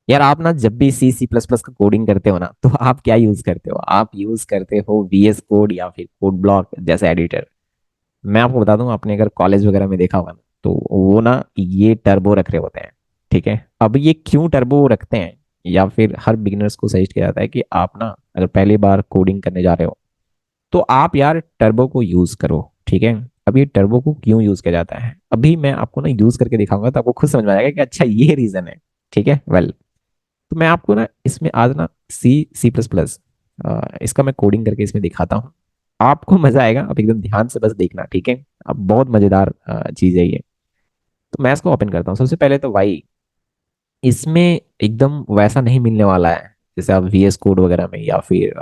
यार आप ना जब भी सी सी प्लस प्लस का कोडिंग करते हो ना, तो आप क्या यूज करते हो? आप यूज करते हो वीएस कोड या फिर कोड ब्लॉक जैसे एडिटर। मैं आपको बता दूं, आपने अगर कॉलेज वगैरह में देखा होगा ना, तो वो ना ये टर्बो रख रहे होते हैं। ठीक है, अब ये क्यों टर्बो रखते हैं, या फिर हर बिगिनर्स को सजेस्ट किया जाता है कि आप ना अगर पहली बार कोडिंग करने जा रहे हो, तो आप यार टर्बो को यूज करो। ठीक है, अब ये टर्बो को क्यों यूज किया जाता है, अभी मैं आपको ना यूज करके दिखाऊंगा, तो आपको खुद समझ में आएगा कि अच्छा ये रीजन है। ठीक है, वेल, तो मैं आपको ना इसमें आज ना सी सी प्लस प्लस इसका मैं कोडिंग करके इसमें दिखाता हूँ। आपको मजा आएगा, आप एकदम ध्यान से बस देखना। ठीक है, अब बहुत मजेदार चीज है ये। तो मैं इसको ओपन करता हूँ। सबसे पहले तो भाई, इसमें एकदम वैसा नहीं मिलने वाला है जैसे आप वीएस कोड वगैरह में या फिर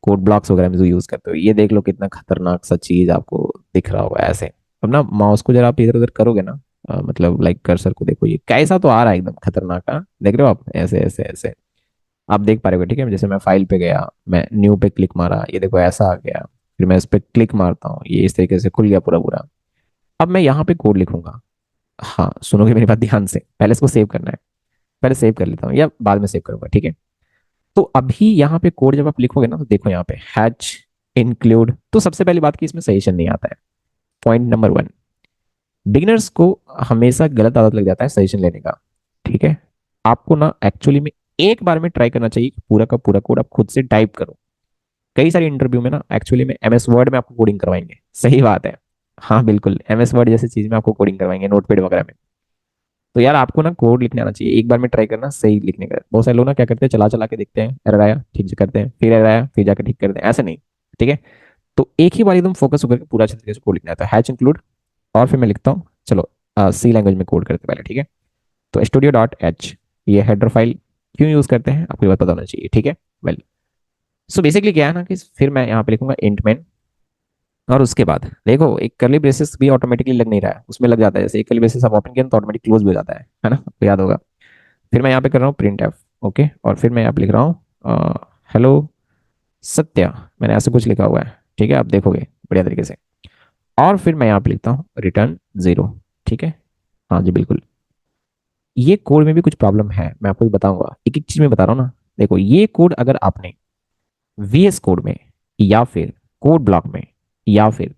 कोड ब्लॉक्स वगैरह में जो यूज करते हो। ये देख लो कितना खतरनाक सा चीज आपको दिख रहा होगा ऐसे। अब ना माउस को जरा आप इधर उधर करोगे ना, मतलब लाइक कर्सर को देखो, ये कैसा तो आ रहा है एकदम खतरनाक का, देख रहे हो आप, ऐसे ऐसे ऐसे आप देख पा रहे हो। ठीक है, जैसे मैं फाइल पे गया, मैं न्यू पे क्लिक मारा, ये देखो ऐसा आ गया। फिर मैं इस पे क्लिक मारता हूँ, ये इस तरीके से खुल गया पूरा पूरा। अब मैं यहाँ पे कोड लिखूंगा। हाँ सुनोगे मेरी बात ध्यान से, पहले इसको सेव करना है। पहले सेव कर लेता हूँ या बाद में सेव करूंगा, ठीक है। तो अभी यहाँ पे कोड जब आप लिखोगे ना, तो देखो यहाँ पे हैच इंक्लूड, तो सबसे पहली बात की इसमें सजेशन नहीं आता है। पॉइंट नंबर वन, बिगिनर्स को हमेशा गलत आदत लग जाता है सजेशन लेने का। ठीक है, आपको ना एक्चुअली में एक बार में ट्राई करना चाहिए कि पूरा का पूरा कोड आप खुद से टाइप करो। कई सारे इंटरव्यू में ना एक्चुअली में एमएस वर्ड में आपको कोडिंग करवाएंगे, सही बात है। हाँ बिल्कुल, एमएस वर्ड जैसी चीज में आपको कोडिंग करवाएंगे, नोटपैड वगैरह में। तो यार आपको ना कोड लिखने आना चाहिए, एक बार में ट्राई करना सही लिखने का। बहुत सारे लोग ना क्या करते हैं, चला चला के देखते हैं, एरर आया ठीक से करते हैं, फिर एरर आया फिर जाकर ठीक करते हैं, ऐसा नहीं। ठीक है, तो एक ही बार एकदम फोकस होकर के पूरा अच्छे तरीके से कोड लिखना है। तो हैच इंक्लूड, और फिर मैं लिखता हूँ, चलो सी लैंग्वेज में कोड करते पहले। ठीक है, तो स्टूडियो डॉट एच, ये हेडर फाइल क्यों यूज करते हैं आपको ये बात पता होना चाहिए। ठीक है, वेल, सो बेसिकली क्या है ना कि फिर मैं यहाँ पे लिखूंगा इंट मैन, और उसके बाद देखो एक करली ब्रेसेस भी ऑटोमेटिकली लग नहीं रहा है, उसमें लग जाता है। जैसे एक करली ब्रेसेस आप ओपन किया तो ऑटोमेटिक क्लोज भी हो जाता है ना, आपको याद होगा। फिर मैं यहाँ पे कर रहा हूँ प्रिंट एफ, ओके, और फिर मैं यहाँ पे लिख रहा हूँ हेलो सत्या, मैंने ऐसे कुछ लिखा हुआ है। ठीक है, आप देखोगे बढ़िया तरीके से। और फिर मैं यहाँ पे लिखता हूँ रिटर्न जीरो। ठीक है, हाँ जी बिल्कुल। ये कोड में भी कुछ प्रॉब्लम है, मैं आपको बताऊंगा, एक एक चीज में बता रहा हूँ ना। देखो ये कोड अगर आपने वीएस कोड में या फिर कोड ब्लॉक में या फिर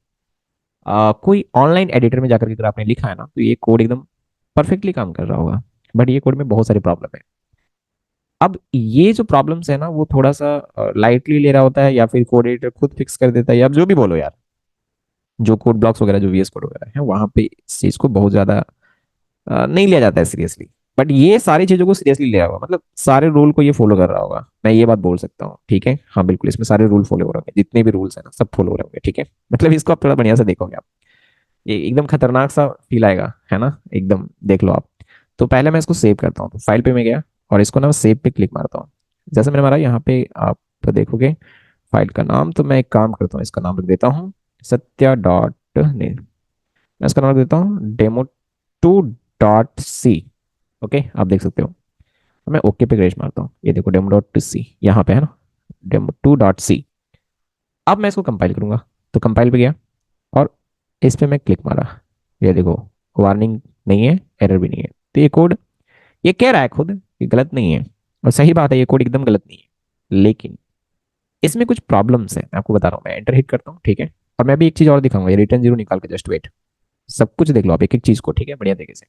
कोई ऑनलाइन एडिटर में जाकर के अगर आपने लिखा है ना, तो ये कोड एकदम परफेक्टली काम कर रहा होगा। बट ये कोड में बहुत सारी प्रॉब्लम है। अब ये जो प्रॉब्लम्स है ना, वो थोड़ा सा लाइटली ले रहा होता है, या फिर कोड एडिटर खुद फिक्स कर देता है, या आप जो भी बोलो यार। जो कोड ब्लॉक्स वगैरह, जो वीएस कोड वगैरह है, वहां पे इस चीज को बहुत ज्यादा नहीं लिया जाता है सीरियसली। बट ये सारी चीजों को सीरियसली लिया होगा, मतलब सारे रूल को ये फॉलो कर रहा होगा, मैं ये बात बोल सकता हूँ। ठीक है, हाँ बिल्कुल, इसमें सारे रूल फॉलो हो रहे होंगे, जितने भी रूल्स है ना सब फॉलो हो रहे होंगे। ठीक है, मतलब इसको आप थोड़ा बढ़िया से देखोगे आप, ये एकदम खतरनाक सा फील आएगा, है ना, एकदम देख लो आप। तो पहले मैं इसको सेव करता हूँ, तो फाइल पे मैं गया और इसको ना सेव पे क्लिक मारता हूँ। जैसे मैंने मारा यहाँ पे आप तो देखोगे फाइल का नाम, तो मैं एक काम करता हूँ, इसका नाम रख देता हूँ सत्या डॉट, नहीं मैं इसका नाम रख देता हूँ demo two dot C. Okay, आप देख सकते हो। तो मैं ओके पे ग्रेस मारता हूँ, ये देखो डेमो डॉट सी यहाँ पे है ना, डेमो टू डॉट सी। अब मैं इसको कंपाइल करूंगा, तो कंपाइल पे गया और इस पे मैं क्लिक मारा, ये देखो वार्निंग नहीं है, एरर भी नहीं है। तो ये कोड ये कह रहा है खुद कि गलत नहीं है, और सही बात है, ये कोड एकदम गलत नहीं है। लेकिन इसमें कुछ प्रॉब्लम्स है, मैं आपको बता रहा हूँ। मैं एंटर हिट करता हूँ, ठीक है, और मैं भी एक चीज और दिखाऊंगा, ये रिटर्न जीरो निकाल के, जस्ट वेट। सब कुछ देख लो आप एक एक चीज को, ठीक है, बढ़िया तरीके से।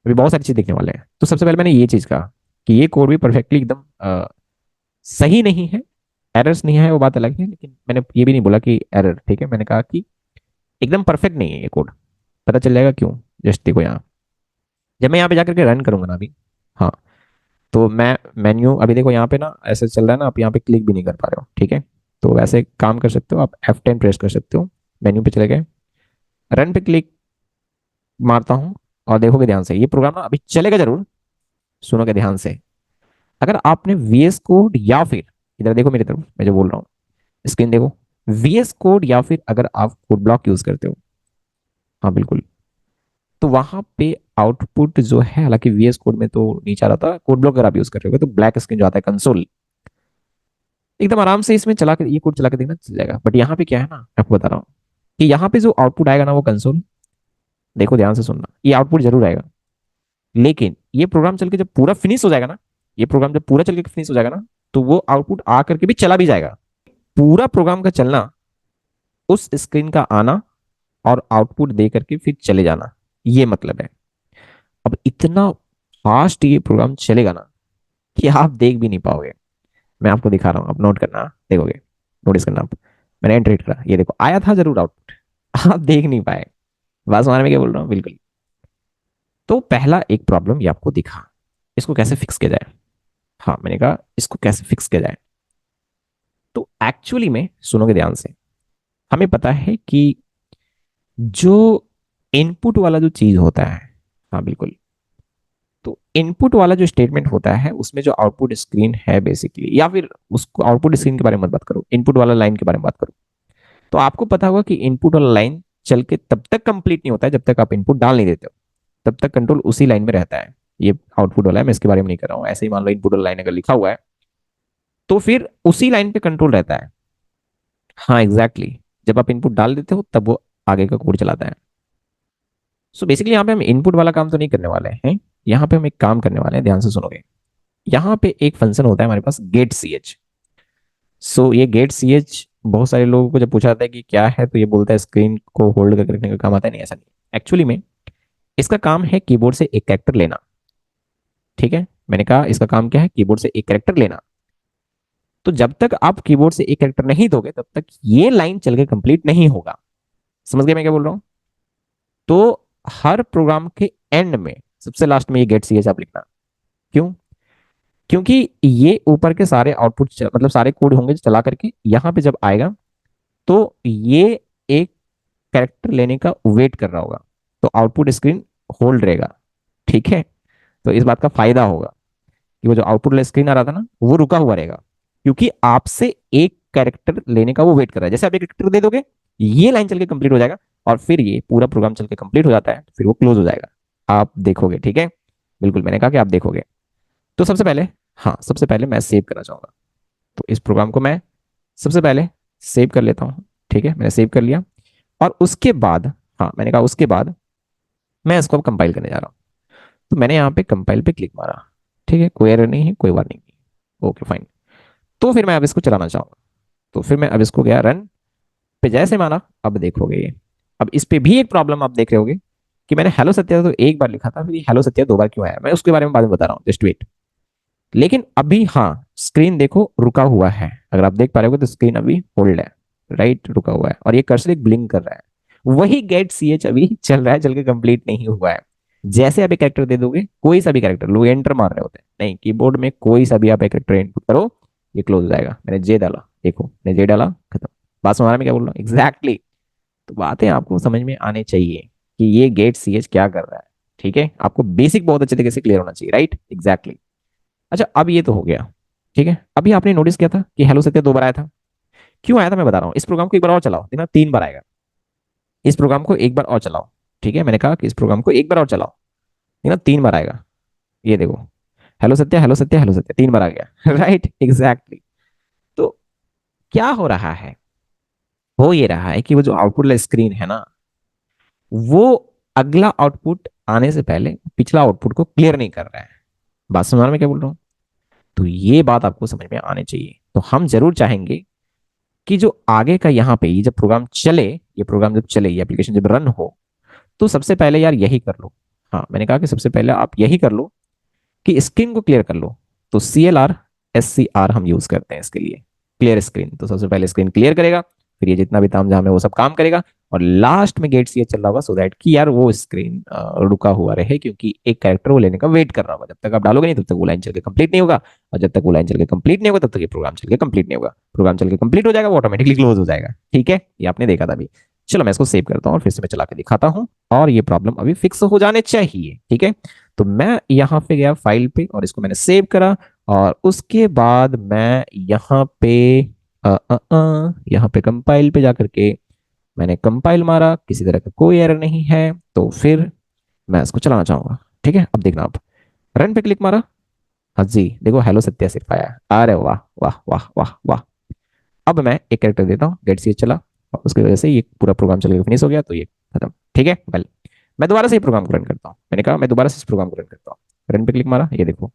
अभी बहुत सारी चीज देखने वाले हैं। तो सबसे पहले मैंने ये चीज कहा कि ये कोड भी परफेक्टली एकदम सही नहीं है। एरर्स नहीं है वो बात अलग है, लेकिन मैंने ये भी नहीं बोला कि एरर, ठीक है, मैंने कहा कि एकदम परफेक्ट नहीं है ये कोड। पता चल जाएगा क्यों, जस्ट देखो यहाँ। जब मैं यहाँ पे जाकर के रन करूंगा ना अभी, हाँ, तो मैं मेन्यू अभी देखो यहाँ पे ना ऐसे चल रहा है ना, आप यहाँ पे क्लिक भी नहीं कर पा रहे हो। ठीक है, तो वैसे काम कर सकते हो आप, F10 प्रेस कर सकते हो, मेन्यू पे चले गए, रन पे क्लिक मारता हूँ, और देखोगे ध्यान से ये प्रोग्राम ना अभी चलेगा जरूर। सुनोगे ध्यान से, अगर आपने वीएस कोड या फिर, इधर देखो मेरी तरफ, मैं जो बोल रहा हूँ, स्क्रीन देखो, वीएस कोड या फिर अगर आप कोड ब्लॉक यूज करते हो, हाँ बिल्कुल, तो वहां पे आउटपुट जो है, हालांकि वीएस कोड में तो नीचे आ रहा था, कोड ब्लॉक अगर आप यूज कर रहे हो तो ब्लैक स्क्रीन जो आता है कंसोल, एकदम आराम से इसमें चला के, ये कोड चला के देखना चल जाएगा। बट यहाँ पे क्या है ना, मैं आपको बता रहा हूँ कि यहाँ पे जो आउटपुट आएगा ना वो कंसोल, देखो ध्यान से सुनना, ये आउटपुट जरूर आएगा, लेकिन ये प्रोग्राम चल के जब पूरा फिनिश हो जाएगा ना, ये प्रोग्राम जब पूरा चल के फिनिश हो जाएगा ना, तो वो आउटपुट आ करके भी चला भी जाएगा। पूरा प्रोग्राम का चलना, उस स्क्रीन का आना और आउटपुट दे करके फिर चले जाना, ये मतलब है। अब इतना फास्ट ये प्रोग्राम चलेगा ना कि आप देख भी नहीं पाओगे। मैं आपको दिखा रहा हूँ, आप नोट करना, देखोगे, नोटिस करना आप। मैंने एंटर करा, ये देखो आया था जरूर आउटपुट, आप देख नहीं पाए। बात समझ में क्या बोल रहा हूँ, बिल्कुल। तो पहला एक प्रॉब्लम ये आपको दिखा, इसको कैसे फिक्स किया जाए। हाँ, मैंने कहा इसको कैसे फिक्स किया जाए। तो एक्चुअली में सुनोगे ध्यान से, हमें पता है कि जो इनपुट वाला जो चीज होता है, हाँ बिल्कुल, तो इनपुट वाला जो स्टेटमेंट होता है उसमें जो आउटपुट स्क्रीन है बेसिकली, या फिर उसको आउटपुट स्क्रीन के बारे में मत बात करो, इनपुट वाला लाइन के बारे में बात करो। तो आपको पता होगा कि इनपुट वाला लाइन चल के तब तक कंप्लीट नहीं होता है जब तक आप इनपुट डाल नहीं देते हो, तब तक कंट्रोल उसी लाइन में रहता है। ये आउटपुट वाला है, मैं इसके बारे में नहीं कर रहा हूँ, ऐसे ही मान लो इनपुट वाला लाइन अगर लिखा हुआ है तो फिर उसी लाइन पे कंट्रोल रहता है। हाँ एग्जैक्टली exactly. जब आप इनपुट डाल देते हो तब वो आगे का कोड चलाता है। सो बेसिकली यहाँ पे हम इनपुट वाला काम तो नहीं करने वाले हैं, यहाँ पे हम एक काम करने वाले हैं, ध्यान से सुनोगे। यहाँ पे एक फंक्शन होता है हमारे पास, गेट सी एच। सो ये गेट सी एच बहुत सारे लोगों को जब पूछा जाता है कि क्या है, तो ये बोलता है स्क्रीन को होल्ड करके रखने का काम आता है। नहीं, ऐसा नहीं। एक्चुअली में इसका काम है कीबोर्ड से एक कैरेक्टर लेना। ठीक है, मैंने कहा इसका काम क्या है, कीबोर्ड से एक कैरेक्टर लेना। तो जब तक आप कीबोर्ड से एक कैरेक्टर नहीं दोगे तब तक ये लाइन चल के कंप्लीट नहीं होगा। समझ गए मैं क्या बोल रहा हूँ। तो हर प्रोग्राम के एंड में सबसे लास्ट में ये गेट सी एच आप लिखना। क्यों? क्योंकि ये ऊपर के सारे आउटपुट मतलब सारे कोड होंगे जो चला करके यहाँ पे जब आएगा तो ये एक कैरेक्टर लेने का वेट कर रहा होगा, तो आउटपुट स्क्रीन होल्ड रहेगा। ठीक है, तो इस बात का फायदा होगा कि वो जो आउटपुट वाला स्क्रीन आ रहा था ना वो रुका हुआ रहेगा, क्योंकि आपसे एक कैरेक्टर लेने का वो वेट कर रहा है। जैसे आप एक कैरेक्टर दे दोगे, ये लाइन चल के कंप्लीट हो जाएगा और फिर ये पूरा प्रोग्राम चल के कंप्लीट हो जाता है, फिर वो क्लोज हो जाएगा। आप देखोगे, ठीक है, बिल्कुल मैंने कहा कि आप देखोगे। तो सबसे पहले, हाँ सबसे पहले मैं सेव करना चाहूंगा, तो इस प्रोग्राम को मैं सबसे पहले सेव कर लेता हूँ। ठीक है, मैंने सेव कर लिया और उसके बाद, हाँ मैंने कहा उसके बाद मैं इसको अब कंपाइल करने जा रहा हूँ। तो मैंने यहाँ पे कंपाइल पे क्लिक मारा। ठीक है, कोई एरर नहीं है, कोई वार्निंग नहीं, ओके फाइन। तो फिर मैं अब इसको चलाना चाहूंगा, तो फिर मैं अब इसको गया रन पे, जैसे माना अब देखोगे ये, अब इस पे भी एक प्रॉब्लम आप देख रहे होगे कि मैंने हेलो सत्या तो एक बार लिखा था, फिर हेलो सत्या दो बार क्यों आया, मैं उसके बारे में बाद में बता रहा हूँ, जस्ट वेट। लेकिन अभी हाँ, स्क्रीन देखो रुका हुआ है, अगर आप देख पा रहे हो तो स्क्रीन अभी होल्ड है, राइट, रुका हुआ है और ये कर्सर एक ब्लिंक कर रहा है। वही गेट सी एच अभी चल रहा है, चल के कंप्लीट नहीं हुआ है। जैसे आप एक कैरेक्टर दे दोगे, कोई सा भी कैरेक्टर, लोग एंटर मार रहे होते हैं, नहीं कीबोर्ड में कोई सा भी आप एक कैरेक्टर इनपुट करो, ये क्लोज हो जाएगा। मैंने जे डाला, देखो मैंने जे डाला, खत्म। बात समझ में क्या बोल रहा हूँ, एग्जैक्टली exactly। तो बातें आपको समझ में आने चाहिए कि ये गेट सी एच क्या कर रहा है। ठीक है, आपको बेसिक बहुत अच्छे तरीके से क्लियर होना चाहिए, राइट, एग्जैक्टली। अच्छा, अब ये तो हो गया। ठीक है, अभी आपने नोटिस किया था कि हेलो सत्या दो बार आया था। क्यों आया था मैं बता रहा हूँ। इस प्रोग्राम को एक बार और चलाओ, देखना तीन बार आएगा। इस प्रोग्राम को एक बार और चलाओ। ठीक है, मैंने कहा कि इस प्रोग्राम को एक बार और चलाओ, देखना तीन बार आएगा। ये देखो, hello Satya hello Satya hello Satya, तीन बार आ गया राइट, एग्जैक्टली। तो क्या हो रहा है, हो ये रहा है कि वो जो आउटपुट स्क्रीन है ना, वो अगला आउटपुट आने से पहले पिछला आउटपुट को क्लियर नहीं कर रहा है। बात समझ में क्या बोल रहा हूँ। तो ये बात आपको समझ में आनी चाहिए। तो हम जरूर चाहेंगे कि जो आगे का यहाँ पे ये जब प्रोग्राम चले, ये प्रोग्राम जब चले, ये एप्लीकेशन जब रन हो, तो सबसे पहले यार यही कर लो। हाँ मैंने कहा कि सबसे पहले आप यही कर लो कि स्क्रीन को क्लियर कर लो। तो CLR SCR हम यूज करते हैं इसके लिए, क्लियर स्क्रीन। तो सबसे पहले स्क्रीन क्लियर करेगा, फिर ये जितना भी ताम झाम है वो सब काम करेगा, और लास्ट में गेट सी चल रहा होगा, सो दैट कि यार वो स्क्रीन रुका हुआ रहे, क्योंकि एक कैरेक्टर वो लेने का वेट कर रहा होगा। जब तक आप डालोगे नहीं तब तक वो लाइन चल के कंप्लीट नहीं होगा, और जब तक वो लाइन चल के कंप्लीट नहीं होगा तब तक ये प्रोग्राम चल के कंप्लीट नहीं होगा। प्रोग्राम चल के कंप्लीट हो जाएगा, वो ऑटोमेटिकली क्लोज हो जाएगा। ठीक है, ये आपने देखा था अभी। चलो मैं इसको सेव करता हूँ और फिर से मैं चला के दिखाता हूँ, और ये प्रॉब्लम अभी फिक्स हो जाने चाहिए। ठीक है, तो मैं यहाँ पे गया फाइल पे और इसको मैंने सेव करा, और उसके बाद मैं यहाँ पे यहाँ पे कंपाइल पे जाकर के मैंने कंपाइल मारा, किसी तरह का कोई एरर नहीं है, तो फिर मैं इसको चलाना चाहूंगा। ठीक है, अब देखना आप, रन पे क्लिक मारा, हाँ जी देखो हेलो सत्या सिर्फ आया। अरे वाह वाह वाह वाह वाह। अब मैं एक कैरेक्टर देता हूँ, गेट सी चला, और उसकी वजह से ये पूरा प्रोग्राम चल के फिनिश हो गया, तो ये खत्म। ठीक है, वेल, मैं दोबारा से ही प्रोग्राम को रन करता हूँ, मैंने कहा मैं दोबारा से इस प्रोग्राम को रन करता हूँ, रन पे क्लिक मारा, ये देखो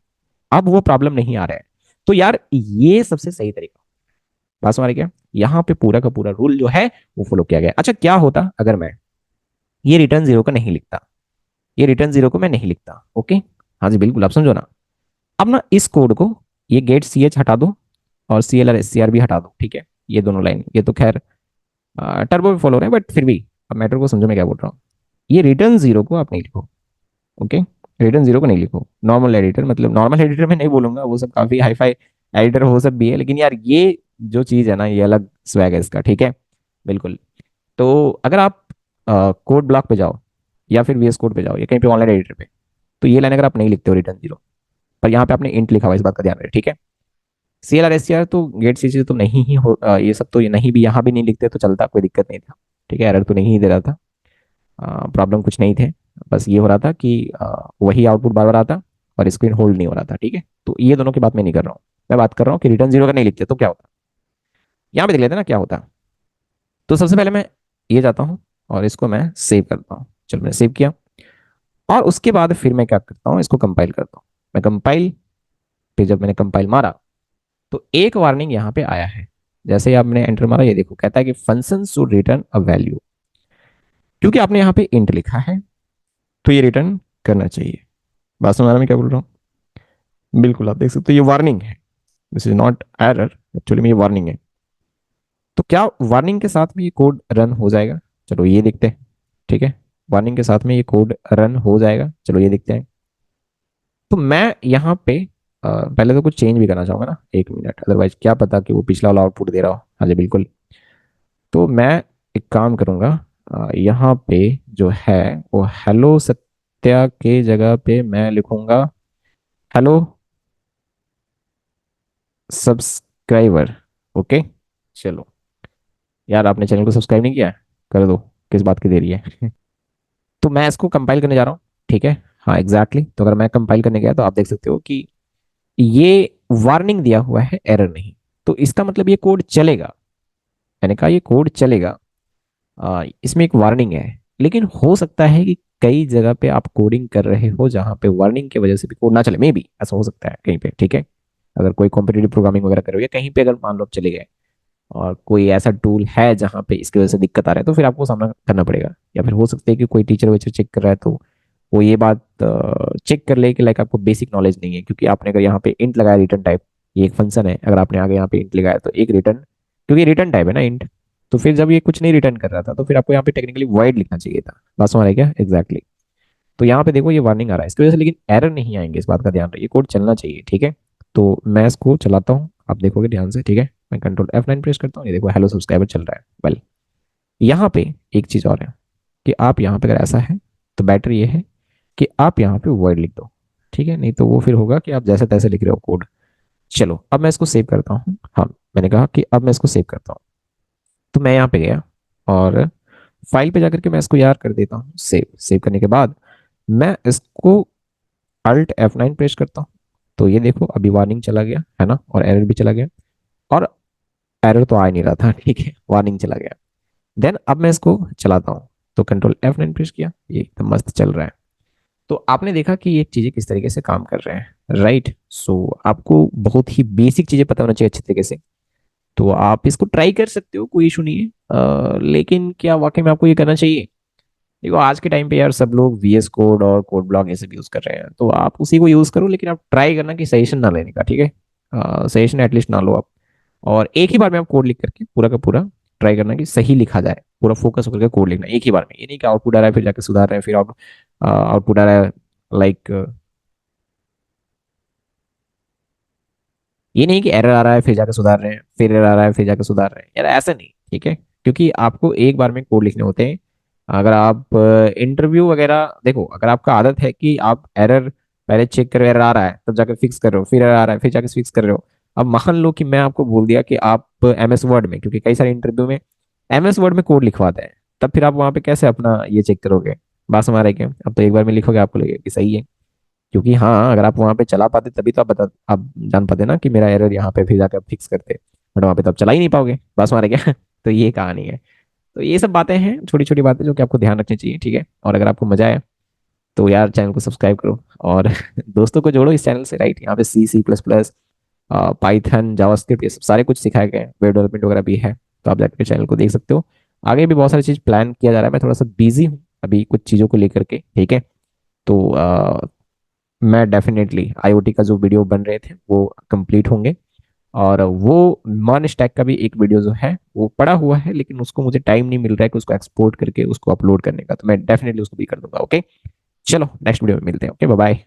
अब वो प्रॉब्लम नहीं आ रहा है। तो यार ये सबसे सही तरीका, बात समझ क्या, यहाँ पे पूरा का पूरा रूल जो है वो फॉलो किया गया। अच्छा क्या होता अगर मैं ये रिटर्न जीरो का नहीं लिखता, ये रिटर्न जीरो को मैं नहीं लिखता, ओके, हाँ जी बिल्कुल, आप समझो ना। अब ना इस कोड को, ये गेट सी एच हटा दो और C L R S C R भी हटा दो, ठीक है, ये दोनों लाइन, ये तो खैर टर्बो भी फॉलो हो रहे हैं बट फिर भी अब मैटर को समझो मैं क्या बोल रहा हूँ। ये रिटर्न जीरो को आप नहीं लिखो, ओके, रिटर्न जीरो को नहीं लिखो, नॉर्मल एडिटर, मतलब नॉर्मल एडिटर में नहीं बोलूंगा, वो सब काफी हाई फाई एडिटर वो सब भी है, लेकिन यार ये जो चीज है ना ये अलग स्वैग है इसका, ठीक है, बिल्कुल। तो अगर आप कोड ब्लॉक पे जाओ या फिर वीएस कोड पे जाओ या कहीं पे ऑनलाइन एडिटर पे, तो ये लाइन अगर आप नहीं लिखते हो रिटर्न जीरो, पर यहाँ पे आपने इंट लिखा हुआ है, इस बात का ध्यान रहे, ठीक है। C L R S C R तो गेट सी सी तो नहीं ही हो, ये सब तो ये नहीं भी, यहाँ भी नहीं लिखते तो चलता, कोई दिक्कत नहीं था, ठीक है, एरर तो नहीं ही दे रहा था, प्रॉब्लम कुछ नहीं थे, बस ये हो रहा था कि वही आउटपुट बार बार आता और स्क्रीन होल्ड नहीं हो रहा था, ठीक है। तो ये दोनों की बात मैं नहीं कर रहा हूँ, मैं बात कर रहा हूँ कि रिटर्न जीरो का नहीं लिखते तो क्या होता, यहाँ पे देख लेते हैं ना क्या होता। तो सबसे पहले मैं ये जाता हूँ और इसको मैं सेव करता हूँ, चलो मैंने सेव किया, और उसके बाद फिर मैं क्या करता हूँ, इसको कंपाइल करता हूँ, मैं कंपाइल पे जब मैंने कंपाइल मारा तो एक वार्निंग यहाँ पे आया है, जैसे ही आपने एंटर मारा ये देखो कहता है कि function should return a value, क्योंकि आपने यहाँ पे इंट लिखा है तो ये रिटर्न करना चाहिए। बात समझ में क्या बोल रहा हूँ, बिल्कुल आप देख सकते हो ये वार्निंग है, this is not error, actually में ये वार्निंग है। तो क्या वार्निंग के साथ में ये कोड रन हो जाएगा, चलो ये देखते हैं, ठीक है, वार्निंग के साथ में ये कोड रन हो जाएगा, चलो ये देखते हैं। तो मैं यहाँ पे पहले तो कुछ चेंज भी करना चाहूंगा ना, एक मिनट, अदरवाइज क्या पता कि वो पिछला वाला आउटपुट दे रहा हो, हाँ जी बिल्कुल। तो मैं एक काम करूंगा, यहाँ पे जो है वो हेलो सत्या के जगह पे मैं लिखूंगा हेलो सब्सक्राइबर, ओके। चलो यार आपने चैनल को सब्सक्राइब नहीं किया है, कर दो, किस बात की देरी है। तो मैं इसको कंपाइल करने जा रहा हूँ, ठीक है, हाँ एग्जैक्टली exactly। तो अगर मैं कंपाइल करने गया तो आप देख सकते हो कि ये वार्निंग दिया हुआ है, एरर नहीं, तो इसका मतलब ये कोड चलेगा, मैंने कहा ये कोड चलेगा, इसमें एक वार्निंग है, लेकिन हो सकता है कि कई जगह पे आप कोडिंग कर रहे हो जहाँ पे वार्निंग की वजह से भी कोड ना चले, मे बी ऐसा हो सकता है कहीं पे, ठीक है। अगर कोई कॉम्पिटेटिव प्रोग्रामिंग वगैरह करोगे कहीं पे, अगर मान लो आप चले गए और कोई ऐसा टूल है जहाँ पे इसकी वजह से दिक्कत आ रहा है तो फिर आपको सामना करना पड़ेगा, या फिर हो सकता है कि कोई टीचर वेचर चेक कर रहा है तो वो ये बात चेक कर ले कि लाइक आपको बेसिक नॉलेज नहीं है, क्योंकि आपने अगर यहाँ पे इंट लगाया रिटर्न टाइप, ये एक फंक्शन है, अगर आपने आगे यहाँ पे इंट लगाया तो एक रिटर्न, क्योंकि रिटर्न टाइप है ना इंट, तो फिर जब ये कुछ नहीं रिटर्न कर रहा था तो फिर आपको यहाँ पे टेक्निकली वाइड लिखना चाहिए था, बात समझ आ रहा है क्या, एग्जैक्टली। तो यहाँ पे देखो ये वार्निंग आ रहा है इसकी वजह से, लेकिन एरर नहीं आएंगे, इस बात का ध्यान रखिए, कोड चलना चाहिए, ठीक है। तो मैं इसको चलाता हूँ, आप देखोगे ध्यान से, ठीक है, मैं कंट्रोल F9 प्रेस करता हूँ, ये देखो हेलो सब्सक्राइबर चल रहा है, वेल। यहाँ पे एक चीज और है कि आप यहाँ पे अगर ऐसा है तो बेटर ये है कि आप यहाँ पे वर्ड लिख दो, ठीक है, नहीं तो वो फिर होगा कि आप जैसे तैसे लिख रहे हो कोड। चलो अब मैं इसको सेव करता हूँ, हाँ मैंने कहा कि अब मैं इसको सेव करता हूँ, तो मैं यहाँ पे गया और फाइल पे जाकर के मैं इसको यार कर देता हूँ सेव, सेव करने के बाद मैं इसको अल्ट F9 प्रेस करता हूँ, तो ये देखो अभी वार्निंग चला गया है ना, और एरर भी चला गया, और एरर तो आ ही नहीं रहा था, ठीक है, वार्निंग चला गया। देन अब मैं इसको चलाता हूँ, तो कंट्रोल F9 प्रेस किया, ये एकदम मस्त चल रहा है। तो आपने देखा कि ये चीजें किस तरीके से काम कर रहे हैं, राइट। सो आपको बहुत ही बेसिक चीजें पता होना चाहिए अच्छे तरीके से, तो आप इसको ट्राई कर सकते हो, कोई इशू नहीं है, लेकिन क्या वाकई में आपको ये करना चाहिए, देखो आज के टाइम पे यार सब लोग VS कोड और कोड ब्लॉक ये सब यूज कर रहे हैं, तो आप उसी को यूज करो, लेकिन आप ट्राई करना कि सजेशन ना लेने का, ठीक है, सजेशन एटलीस्ट ना लो आप, और एक ही बार में आप कोड लिख करके पूरा का पूरा ट्राई करना कि सही लिखा जाए, पूरा फोकस होकर के कोड लिखना एक ही बार में, ये नहीं कि आउटपुट आ रहा है फिर जाके सुधार रहे हैं, फिर आउटपुट आ रहा है, लाइक ये नहीं कि एरर आ रहा है फिर जाके सुधार रहे हैं, फिर एरर आ रहा है फिर जाके सुधार रहे हैं, यार ऐसा नहीं, ठीक है, क्योंकि आपको एक बार में कोड लिखने होते हैं। अगर आप इंटरव्यू वगैरह देखो, अगर आपका आदत है कि आप एरर पहले चेक करो, एरर आ रहा है तब जाकर फिक्स कर रहे हो, फिर एरर आ रहा है फिर जाकर फिक्स कर रहे हो, अब मान लो कि मैं आपको बोल दिया कि आप MS वर्ड में, क्योंकि कई सारे इंटरव्यू में MS वर्ड में कोड लिखवाते हैं, तब फिर आप वहां पे कैसे अपना ये चेक करोगे, बात समझ रहे हैं क्या, अब तो एक बार में लिखोगे आपको लगेगा कि सही है, क्योंकि हाँ अगर आप वहां पे चला पाते तभी तो आप जान पाते ना कि मेरा एरर यहाँ पे फिर जाकर फिक्स करते, बट वहां पे तो आप चला ही नहीं पाओगे, बस मारे क्या। तो ये कहानी है। तो ये सब बातें हैं, छोटी छोटी बातें जो कि आपको ध्यान रखनी चाहिए, ठीक है। और अगर आपको मजा आए तो यार चैनल को सब्सक्राइब करो और दोस्तों को जोड़ो इस चैनल से, राइट। यहाँ पे C++, पाइथन, जावास्क्रिप्ट, ये सब सारे कुछ सिखाए गए हैं, वेब डेवलपमेंट वगैरह भी है। तो आप जाकर चैनल को देख सकते हो। आगे भी बहुत सारी चीज प्लान किया जा रहा है, मैं थोड़ा सा बिजी हूँ अभी कुछ चीज़ों को लेकर के, ठीक है। तो मैं डेफिनेटली आईओटी का जो वीडियो बन रहे थे वो कंप्लीट होंगे। और वो मॉन स्टैक का भी एक वीडियो जो है वो पड़ा हुआ है, लेकिन उसको मुझे टाइम नहीं मिल रहा है कि उसको एक्सपोर्ट करके उसको अपलोड करने का, तो मैं डेफिनेटली उसको भी कर दूंगा। ओके, चलो नेक्स्ट वीडियो में मिलते हैं। Okay, bye bye.